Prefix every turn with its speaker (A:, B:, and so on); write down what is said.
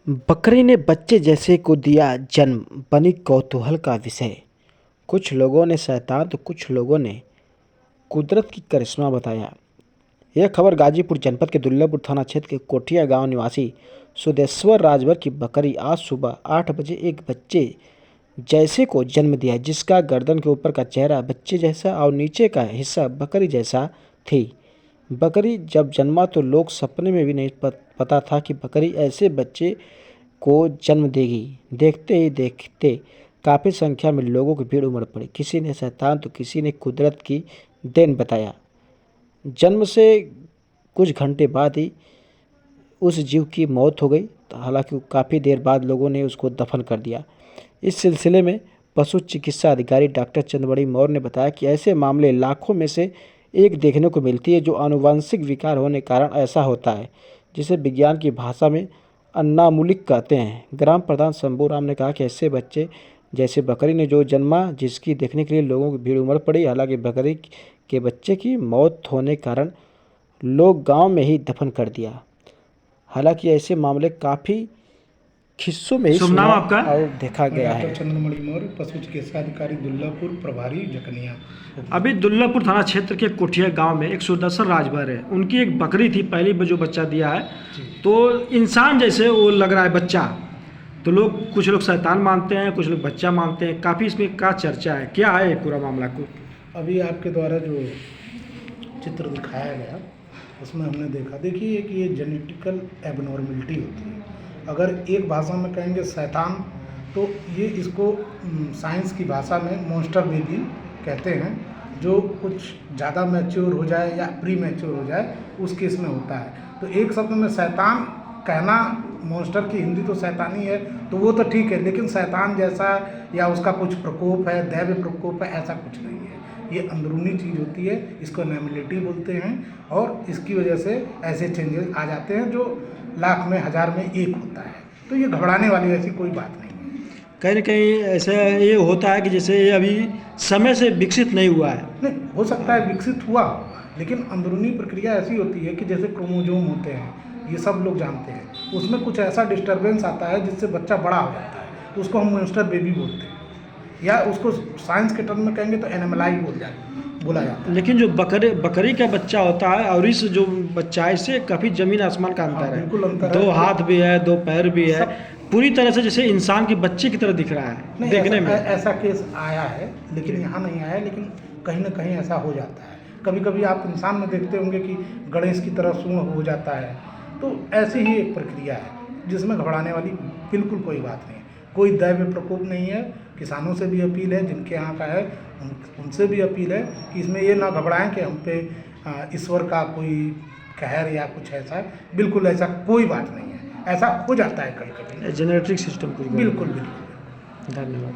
A: बकरी ने बच्चे जैसे को दिया जन्म, बनी कौतूहल का विषय। कुछ लोगों ने शैतान तो कुछ लोगों ने कुदरत की करिश्मा बताया। यह खबर गाजीपुर जनपद के दुल्लापुर थाना क्षेत्र के कोठिया गांव निवासी सुदेश्वर राजभर की बकरी आज सुबह 8 बजे एक बच्चे जैसे को जन्म दिया, जिसका गर्दन के ऊपर का चेहरा बच्चे जैसा और नीचे का हिस्सा बकरी जैसा थी। बकरी जब जन्मा तो लोग सपने में भी नहीं पता था कि बकरी ऐसे बच्चे को जन्म देगी। देखते ही देखते काफ़ी संख्या में लोगों की भीड़ उमड़ पड़ी। किसी ने शैतान तो किसी ने कुदरत की देन बताया। जन्म से कुछ घंटे बाद ही उस जीव की मौत हो गई। हालांकि काफ़ी देर बाद लोगों ने उसको दफन कर दिया। इस सिलसिले में पशु चिकित्सा अधिकारी डॉक्टर चंद्रबड़ी मौर्य ने बताया कि ऐसे मामले लाखों में से एक देखने को मिलती है, जो आनुवंशिक विकार होने के कारण ऐसा होता है, जिसे विज्ञान की भाषा में अन्नामूलिक कहते हैं। ग्राम प्रधान शंभू राम ने कहा कि ऐसे बच्चे जैसे बकरी ने जो जन्मा, जिसकी देखने के लिए लोगों की भीड़ उमड़ पड़ी। हालांकि बकरी के बच्चे की मौत होने के कारण लोग गांव में ही दफन कर दिया। हालांकि ऐसे मामले काफ़ी हिस्सों में ही
B: शुभ नाम आपका?
A: और देखा गया है।
C: डॉक्टर चंद्रमणि मौर्य, पशु चिकित्सा अधिकारी दुल्लापुर प्रभारी जकनिया।
B: अभी दुल्लापुर थाना क्षेत्र के कोठिया गांव में एक सुदर्शन राजभर है, उनकी एक बकरी थी, पहली जो बच्चा दिया है, तो इंसान जैसे वो लग रहा है बच्चा। तो लोग, कुछ लोग शैतान मानते हैं, कुछ लोग बच्चा मानते हैं। काफ़ी इसमें क्या चर्चा है, क्या है पूरा मामला को?
C: अभी आपके द्वारा जो चित्र दिखाया गया उसमें हमने देखा, देखिए कि ये जेनेटिकल एबनॉर्मलिटी होती है। अगर एक भाषा में कहेंगे शैतान, तो ये इसको साइंस की भाषा में मॉन्स्टर बेबी कहते हैं। जो कुछ ज़्यादा मैच्योर हो जाए या प्री मैच्योर हो जाए उस केस में होता है। तो एक शब्द में शैतान कहना, मॉन्स्टर की हिंदी तो शैतानी है, तो वो तो ठीक है, लेकिन शैतान जैसा या उसका कुछ प्रकोप है, दैव्य प्रकोप है, ऐसा कुछ नहीं है। ये अंदरूनी चीज़ होती है, इसको एनामिलिटी बोलते हैं, और इसकी वजह से ऐसे चेंजेस आ जाते हैं जो लाख में हज़ार में एक होता है। तो ये घबराने वाली ऐसी कोई बात नहीं है।
B: कहीं ना कहीं ऐसा ये होता है कि जैसे ये अभी समय से विकसित नहीं हुआ है।
C: नहीं, हो सकता है विकसित हुआ, लेकिन अंदरूनी प्रक्रिया ऐसी होती है कि जैसे क्रोमोजोम होते हैं, ये सब लोग जानते हैं, उसमें कुछ ऐसा डिस्टर्बेंस आता है जिससे बच्चा बड़ा हो जाता है, तो उसको हम मॉन्स्टर बेबी बोलते हैं, या उसको साइंस के टर्म में कहेंगे तो एनिमलाई बोला जाता है।
B: लेकिन जो बकरी का बच्चा होता है और इस जो बच्चा है, इससे काफ़ी ज़मीन आसमान का अंतर है।
C: बिल्कुल अंतर है।
B: 2 हाथ भी है, 2 पैर भी है, पूरी तरह से जैसे इंसान के बच्चे की तरह दिख रहा है देखने में।
C: ऐसा केस आया है, लेकिन यहाँ नहीं आया, लेकिन कहीं ना कहीं ऐसा हो जाता है। कभी कभी आप इंसान में देखते होंगे कि गणेश की तरह सूंड हो जाता है। तो ऐसी ही एक प्रक्रिया है जिसमें घबराने वाली बिल्कुल कोई बात नहीं है। कोई दैव्य प्रकोप नहीं है। किसानों से भी अपील है, जिनके यहाँ का है उनसे भी अपील है कि इसमें ये ना घबराएं कि हम पे ईश्वर का कोई कहर या कुछ ऐसा है। बिल्कुल ऐसा कोई बात नहीं है, ऐसा हो जाता है कभी कभी।
B: जेनेटिक सिस्टम कुछ
C: बिल्कुल बिल्कुल।
B: धन्यवाद।